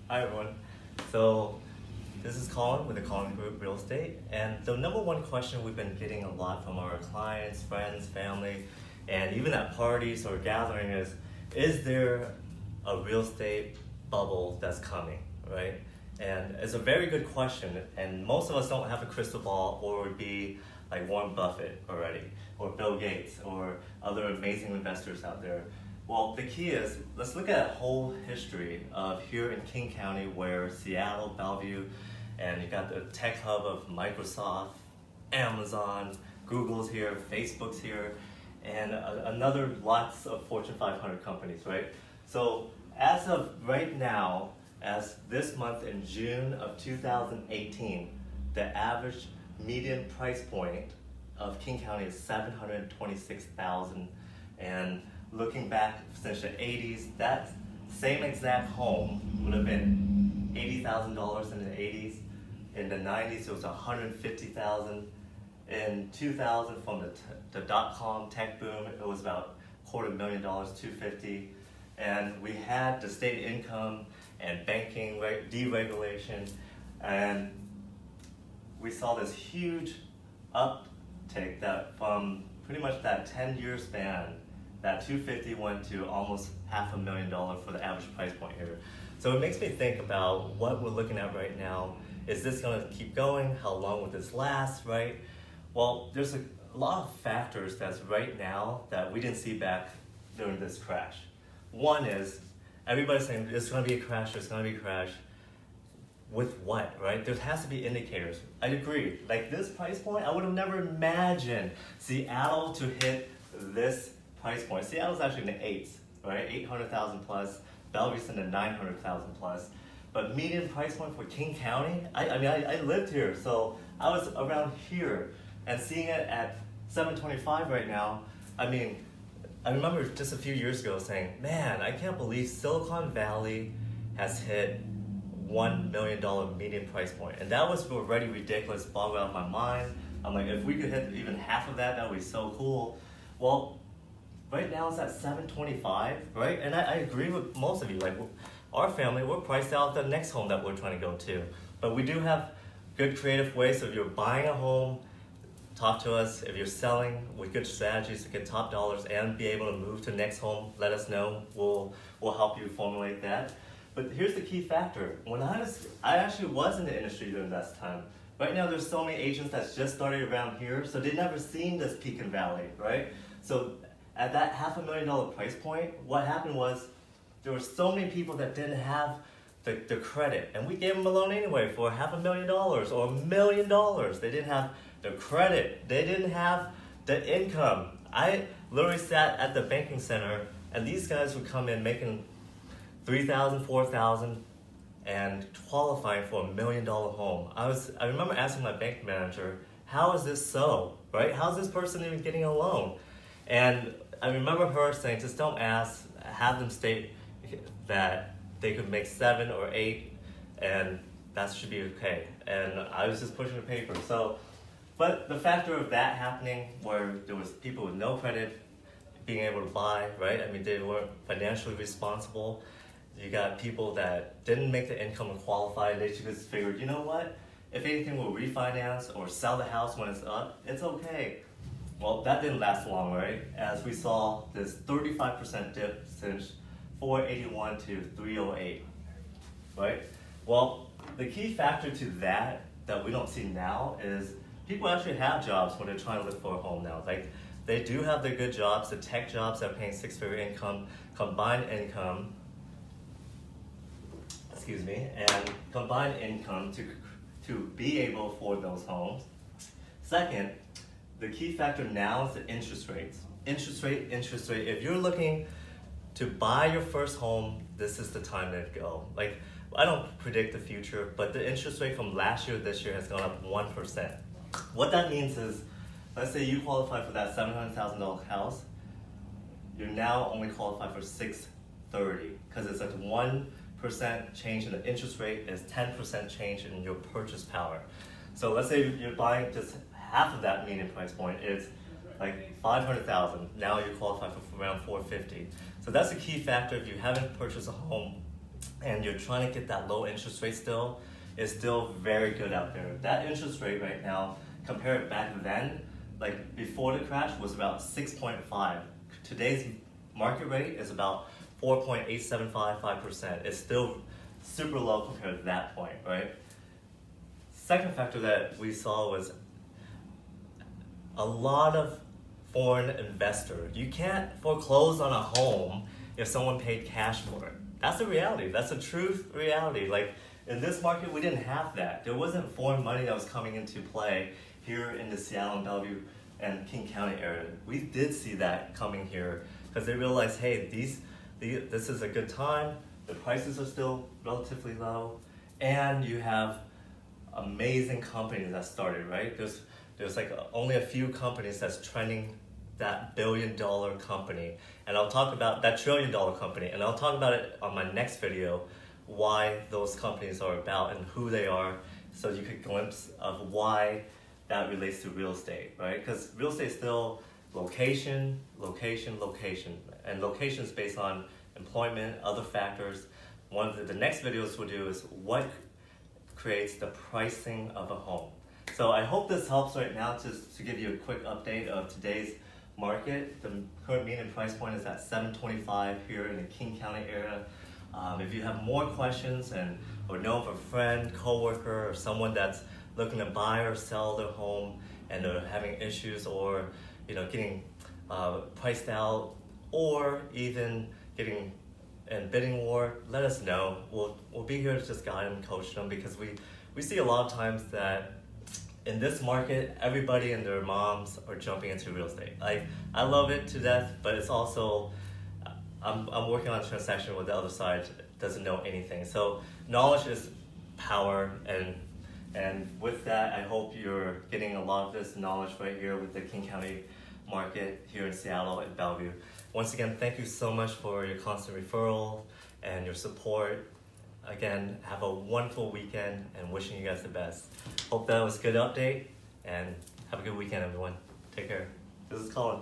Hi everyone. So this is Colin with the Colin Group Real Estate, and the number one question we've been getting a lot from our clients, friends, family, and even at parties or gathering is there a real estate bubble that's coming, right? And it's a very good question, and most of us don't have a crystal ball or would be like Warren Buffett already, or Bill Gates, or other amazing investors out there. Well, the key is, let's look at a whole history of here in King County where Seattle, Bellevue, and you got the tech hub of Microsoft, Amazon, Google's here, Facebook's here, and another lots of Fortune 500 companies, right? So as of right now, as this month in June of 2018, the average median price point of King County is $726,000, and looking back since the 80s, that same exact home would have been $80,000 in the 80s. In the 90s, it was $150,000. In 2000, from the dot-com tech boom, it was about $250,000, $250,000. And we had the state income and banking deregulation, and we saw this huge uptick that from pretty much that 10-year span, that 250 went to almost $500,000 for the average price point here. So it makes me think about what we're looking at right now. Is this going to keep going? How long will this last, right? Well, there's a lot of factors that's right now that we didn't see back during this crash. One is, everybody's saying there's going to be a crash, there's going to be a crash. With what, right? There has to be indicators. I agree. Like this price point, I would have never imagined Seattle to hit this price point. Seattle's actually in the 8s, right? 800,000 plus. Bellevue's in the 900,000 plus. But median price point for King County, I lived here, so I was around here, and seeing it at 725 right now, I remember just a few years ago saying, man, I can't believe Silicon Valley has hit $1 million median price point. And that was already ridiculous, boggled out of my mind. I'm like, if we could hit even half of that, that would be so cool. Well, right now it's at 725, right? And I agree with most of you. Like our family, we're priced out the next home that we're trying to go to. But we do have good creative ways. So if you're buying a home, talk to us. If you're selling with good strategies to get top dollars and be able to move to the next home, let us know. We'll help you formulate that. But here's the key factor. When I actually was in the industry during that time. Right now there's so many agents that's just started around here, so they've never seen this peak and valley, right? So at that $500,000 price point, what happened was there were so many people that didn't have the credit, and we gave them a loan anyway for $500,000 or $1 million. They didn't have the credit, they didn't have the income. I literally sat at the banking center, and these guys would come in making $3,000, $4,000, and qualifying for $1 million home. I remember asking my bank manager, how is this so, right? How's this person even getting a loan? And I remember her saying, just don't ask, have them state that they could make 7 or 8, and that should be okay. And I was just pushing the paper. So, but the factor of that happening, where there was people with no credit being able to buy, right? They weren't financially responsible. You got people that didn't make the income and qualify. They just figured, you know what? If anything, we'll refinance or sell the house when it's up. It's okay. Well, that didn't last long, right? As we saw this 35% dip since 481 to 308, right? Well, the key factor to that we don't see now is people actually have jobs when they're trying to look for a home now. Like they do have their good jobs, the tech jobs that are paying 6-figure income, combined income, and combined income to be able to afford those homes. Second, the key factor now is the interest rates. Interest rate. If you're looking to buy your first home, this is the time to go. Like, I don't predict the future, but the interest rate from last year to this year has gone up 1%. What that means is, let's say you qualify for that $700,000 house, you're now only qualified for $630, because it's like 1% change in the interest rate is 10% change in your purchase power. So let's say you're buying just half of that median price point, it's like $500,000. Now you qualify for around $450. So that's a key factor. If you haven't purchased a home and you're trying to get that low interest rate still, it's still very good out there. That interest rate right now, compared back then, like before the crash, was about 6.5. Today's market rate is about 4.8755%. It's still super low compared to that point, right? Second factor that we saw was a lot of foreign investors. You can't foreclose on a home if someone paid cash for it. That's the reality. That's a true reality. Like in this market, we didn't have that. There wasn't foreign money that was coming into play here in the Seattle and Bellevue and King County area. We did see that coming here because they realized, hey, this is a good time. The prices are still relatively low, and you have amazing companies that started, right? There's like only a few companies that's trending that billion-dollar company, and I'll talk about that trillion-dollar company, and I'll talk about it on my next video, why those companies are about and who they are, so you get a glimpse of why that relates to real estate, right? Because real estate is still location, location, location, and location is based on employment, other factors. One of the next videos we'll do is what creates the pricing of a home. So I hope this helps right now to give you a quick update of today's market. The current median price point is at $725 here in the King County area. If you have more questions or know of a friend, coworker, or someone that's looking to buy or sell their home and they're having issues or getting priced out or even getting in bidding war, let us know. We'll be here to just guide them, coach them, because we see a lot of times that in this market, everybody and their moms are jumping into real estate. I love it to death, but it's also, I'm working on a transaction where the other side doesn't know anything. So knowledge is power, and with that, I hope you're getting a lot of this knowledge right here with the King County market here in Seattle and Bellevue. Once again, thank you so much for your constant referral and your support. Again, have a wonderful weekend and wishing you guys the best. Hope that was a good update, and have a good weekend, everyone. Take care. This is Colin.